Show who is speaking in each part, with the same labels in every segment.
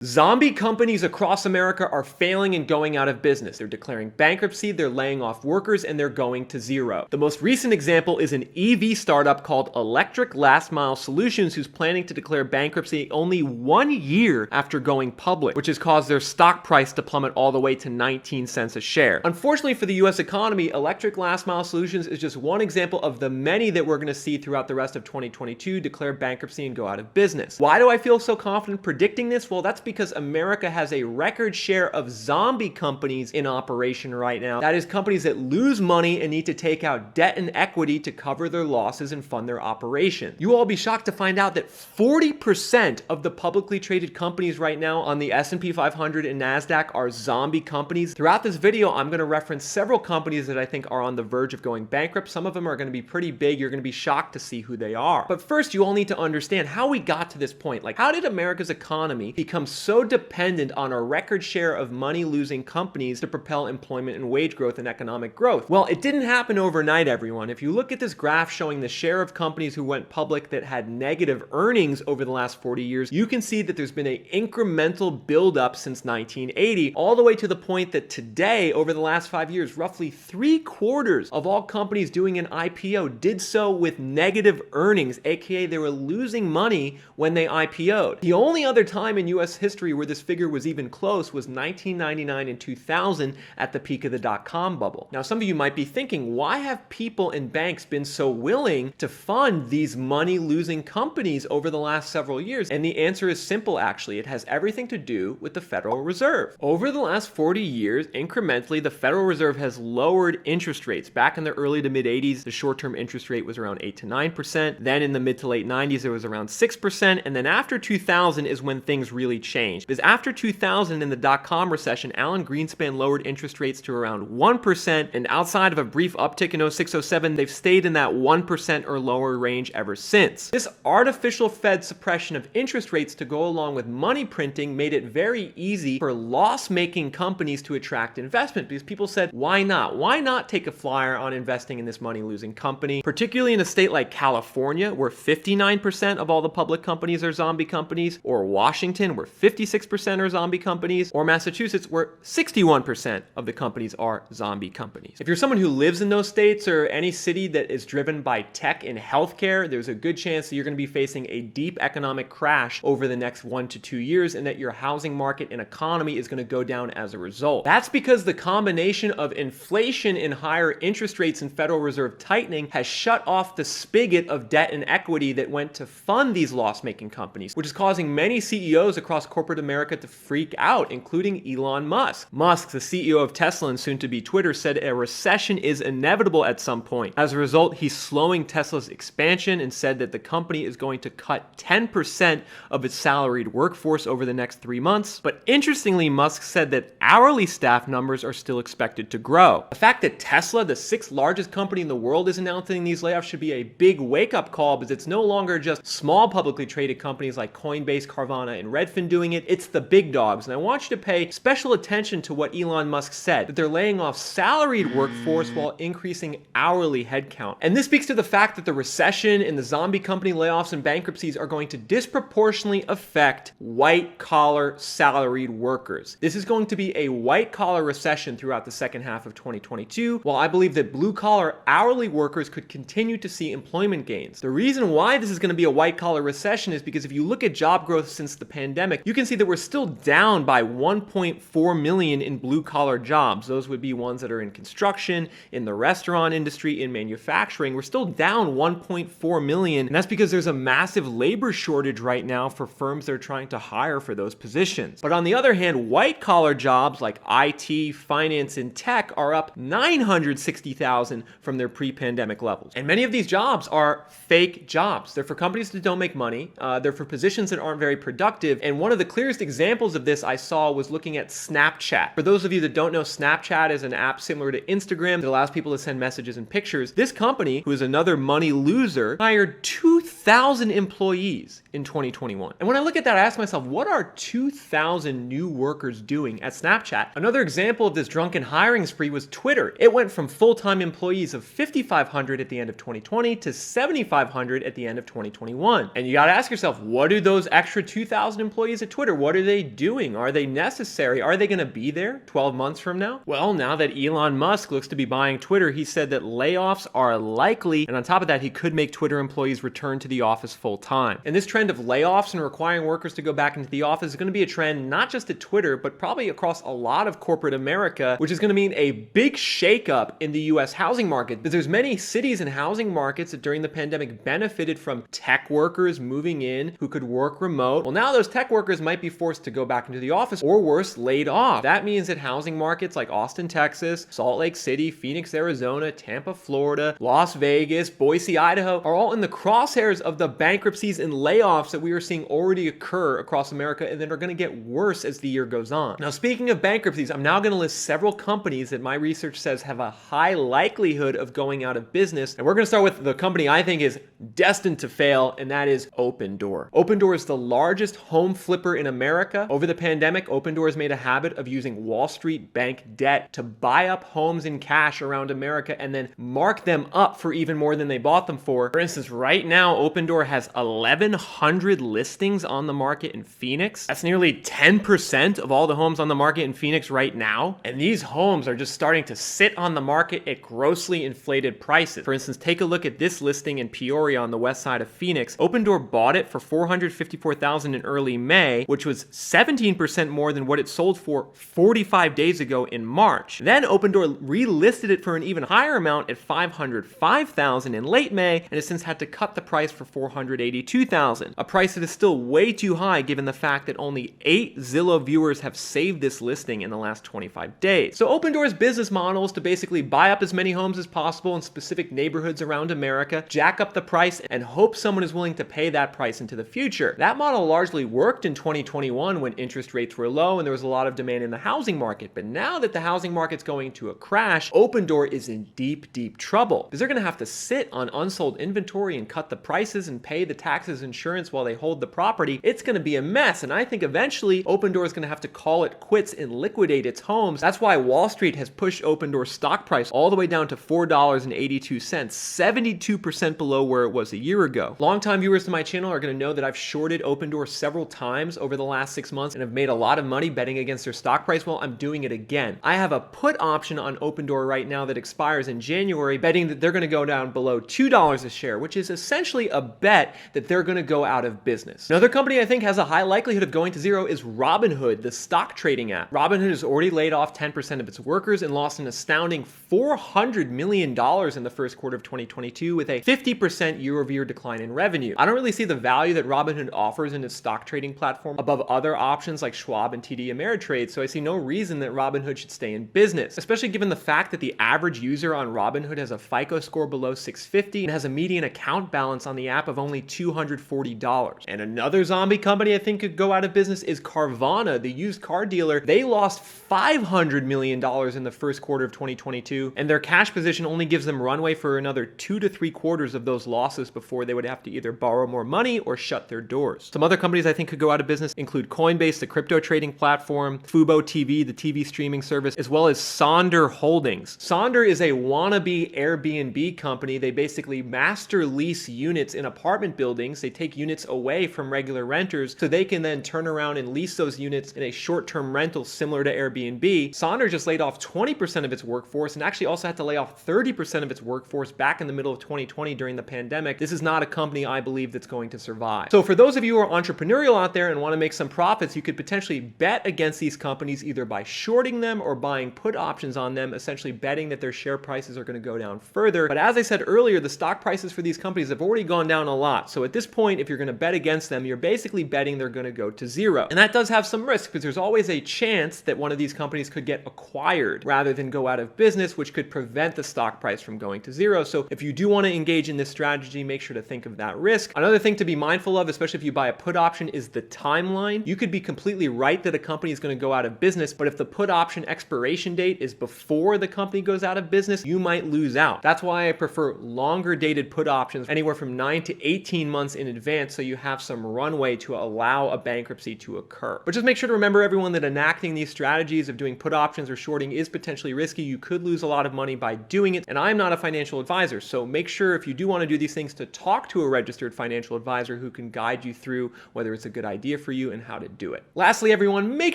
Speaker 1: Zombie companies across America are failing and going out of business. They're declaring bankruptcy, they're laying off workers, and they're going to zero. The most recent example is an EV startup called Electric Last Mile Solutions, who's planning to declare bankruptcy only 1 year after going public, which has caused their stock price to plummet all the way to 19 cents a share. Unfortunately for the US economy, Electric Last Mile Solutions is just one example of the many that we're going to see throughout the rest of 2022 declare bankruptcy and go out of business. Why do I feel so confident predicting this? Well, that's because America has a record share of zombie companies in operation right now. That is, companies that lose money and need to take out debt and equity to cover their losses and fund their operation. You will all be shocked to find out that 40% of the publicly traded companies right now on the S&P 500 and NASDAQ are zombie companies. Throughout this video, I'm going to reference several companies that I think are on the verge of going bankrupt. Some of them are going to be pretty big. You're going to be shocked to see who they are. But first, you all need to understand how we got to this point. Like, how did America's economy become so dependent on a record share of money-losing companies to propel employment and wage growth and economic growth? Well, it didn't happen overnight, everyone. If you look at this graph showing the share of companies who went public that had negative earnings over the last 40 years, you can see that there's been an incremental buildup since 1980, all the way to the point that today, over the last 5 years, roughly 3/4 of all companies doing an IPO did so with negative earnings, aka they were losing money when they IPO'd. The only other time in US history where this figure was even close was 1999 and 2000 at the peak of the dot-com bubble. Now, some of you might be thinking, why have people and banks been so willing to fund these money-losing companies over the last several years? And the answer is simple, actually. It has everything to do with the Federal Reserve. Over the last 40 years, incrementally, the Federal Reserve has lowered interest rates. Back in the early to mid-80s, the short-term interest rate was around 8 to 9%. Then in the mid to late 90s, it was around 6%. And then after 2000 is when things really changed. Because after 2000 in the dot-com recession, Alan Greenspan lowered interest rates to around 1%, and outside of a brief uptick in 06-07, they've stayed in that 1% or lower range ever since. This artificial Fed suppression of interest rates to go along with money printing made it very easy for loss-making companies to attract investment, because people said, why not? Why not take a flyer on investing in this money-losing company? Particularly in a state like California, where 59% of all the public companies are zombie companies, or Washington, where 56% are zombie companies, or Massachusetts, where 61% of the companies are zombie companies. If you're someone who lives in those states or any city that is driven by tech and healthcare, there's a good chance that you're going to be facing a deep economic crash over the next 1 to 2 years, and that your housing market and economy is going to go down as a result. That's because the combination of inflation and higher interest rates and Federal Reserve tightening has shut off the spigot of debt and equity that went to fund these loss-making companies, which is causing many CEOs across corporate America to freak out, including Elon Musk. Musk, the CEO of Tesla and soon to be Twitter, said a recession is inevitable at some point. As a result, he's slowing Tesla's expansion and said that the company is going to cut 10% of its salaried workforce over the next 3 months. But interestingly, Musk said that hourly staff numbers are still expected to grow. The fact that Tesla, the 6th largest company in the world, is announcing these layoffs should be a big wake-up call, because it's no longer just small publicly traded companies like Coinbase, Carvana, and Redfin doing it. It's the big dogs. And I want you to pay special attention to what Elon Musk said, that they're laying off salaried workforce while increasing hourly headcount. And this speaks to the fact that the recession and the zombie company layoffs and bankruptcies are going to disproportionately affect white-collar salaried workers. This is going to be a white-collar recession throughout the second half of 2022, while I believe that blue-collar hourly workers could continue to see employment gains. The reason why this is going to be a white-collar recession is because if you look at job growth since the pandemic, you can see that we're still down by 1.4 million in blue-collar jobs. Those would be ones that are in construction, in the restaurant industry, in manufacturing. We're still down 1.4 million, and that's because there's a massive labor shortage right now for firms that are trying to hire for those positions. But on the other hand, white-collar jobs like IT, finance, and tech are up 960,000 from their pre-pandemic levels. And many of these jobs are fake jobs. They're for companies that don't make money. They're for positions that aren't very productive. And one of the clearest examples of this I saw was looking at Snapchat. For those of you that don't know, Snapchat is an app similar to Instagram that allows people to send messages and pictures. This company, who is another money loser, hired 2,000 employees in 2021. And when I look at that, I ask myself, what are 2,000 new workers doing at Snapchat? Another example of this drunken hiring spree was Twitter. It went from full-time employees of 5,500 at the end of 2020 to 7,500 at the end of 2021. And you got to ask yourself, what do those extra 2,000 employees at Twitter. What are they doing? Are they necessary? Are they going to be there 12 months from now? Well, now that Elon Musk looks to be buying Twitter, he said that layoffs are likely, and on top of that, he could make Twitter employees return to the office full time. And this trend of layoffs and requiring workers to go back into the office is going to be a trend not just at Twitter, but probably across a lot of corporate America, which is going to mean a big shakeup in the US housing market. Because there's many cities and housing markets that during the pandemic benefited from tech workers moving in who could work remote. Well, now those tech workers might be forced to go back into the office or worse, laid off. That means that housing markets like Austin, Texas, Salt Lake City, Phoenix, Arizona, Tampa, Florida, Las Vegas, Boise, Idaho are all in the crosshairs of the bankruptcies and layoffs that we are seeing already occur across America and that are going to get worse as the year goes on. Now, speaking of bankruptcies, I'm now going to list several companies that my research says have a high likelihood of going out of business. And we're going to start with the company I think is destined to fail, and that is Opendoor. Opendoor is the largest home flipper in America. Over the pandemic, Opendoor has made a habit of using Wall Street bank debt to buy up homes in cash around America and then mark them up for even more than they bought them for. For instance, right now, Opendoor has 1,100 listings on the market in Phoenix. That's nearly 10% of all the homes on the market in Phoenix right now. And these homes are just starting to sit on the market at grossly inflated prices. For instance, take a look at this listing in Peoria on the west side of Phoenix. Opendoor bought it for $454,000 in early May, which was 17% more than what it sold for 45 days ago in March. Then Opendoor relisted it for an even higher amount at $505,000 in late May, and has since had to cut the price for $482,000, a price that is still way too high given the fact that only 8 Zillow viewers have saved this listing in the last 25 days. So Opendoor's business model is to basically buy up as many homes as possible in specific neighborhoods around America, jack up the price, and hope someone is willing to pay that price into the future. That model largely worked in 2021 when interest rates were low and there was a lot of demand in the housing market. But now that the housing market's going to a crash, Opendoor is in deep, deep trouble because they're going to have to sit on unsold inventory and cut the prices and pay the taxes, insurance while they hold the property. It's going to be a mess. And I think eventually Opendoor is going to have to call it quits and liquidate its homes. That's why Wall Street has pushed Opendoor's stock price all the way down to $4.82, 72% below where it was a year ago. Longtime viewers to my channel are going to know that I've shorted Opendoor several times over the last 6 months and have made a lot of money betting against their stock price. Well, I'm doing it again. I have a put option on Opendoor right now that expires in January, betting that they're going to go down below $2 a share, which is essentially a bet that they're going to go out of business. Another company I think has a high likelihood of going to zero is Robinhood, the stock trading app. Robinhood has already laid off 10% of its workers and lost an astounding $400 million in the first quarter of 2022 with a 50% year-over-year decline in revenue. I don't really see the value that Robinhood offers in its stock trading platform above other options like Schwab and TD Ameritrade, so I see no reason that Robinhood should stay in business, especially given the fact that the average user on Robinhood has a FICO score below 650 and has a median account balance on the app of only $240. And another zombie company I think could go out of business is Carvana, the used car dealer. They lost $500 million in the first quarter of 2022, and their cash position only gives them runway for another 2 to 3 quarters of those losses before they would have to either borrow more money or shut their doors. Some other companies I think could go out of business include Coinbase, the crypto trading platform, Fubo TV, the TV streaming service, as well as Sonder Holdings. Sonder is a wannabe Airbnb company. They basically master lease units in apartment buildings. They take units away from regular renters so they can then turn around and lease those units in a short-term rental similar to Airbnb. Sonder just laid off 20% of its workforce and actually also had to lay off 30% of its workforce back in the middle of 2020 during the pandemic. This is not a company I believe that's going to survive. So for those of you who are entrepreneurial out there and want to make some profits, you could potentially bet against these companies either by shorting them or buying put options on them, essentially betting that their share prices are going to go down further. But as I said earlier, the stock prices for these companies have already gone down a lot. So at this point, if you're going to bet against them, you're basically betting they're going to go to zero. And that does have some risk because there's always a chance that one of these companies could get acquired rather than go out of business, which could prevent the stock price from going to zero. So if you do want to engage in this strategy, make sure to think of that risk. Another thing to be mindful of, especially if you buy a put option, is the timeline. You could be completely right that a company is going to go out of business, but if the put option expiration date is before the company goes out of business, you might lose out. That's why I prefer longer dated put options, anywhere from 9 to 18 months in advance, so you have some runway to allow a bankruptcy to occur. But just make sure to remember, everyone, that enacting these strategies of doing put options or shorting is potentially risky. You could lose a lot of money by doing it, and I'm not a financial advisor, so make sure if you do want to do these things to talk to a registered financial advisor who can guide you through whether it's a good idea for you and how to do it. Lastly, everyone, make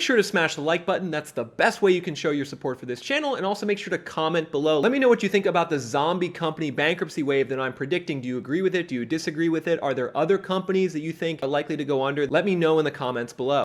Speaker 1: sure to smash the like button. That's the best way you can show your support for this channel, and also make sure to comment below. Let me know what you think about the zombie company bankruptcy wave that I'm predicting. Do you agree with it? Do you disagree with it? Are there other companies that you think are likely to go under? Let me know in the comments below.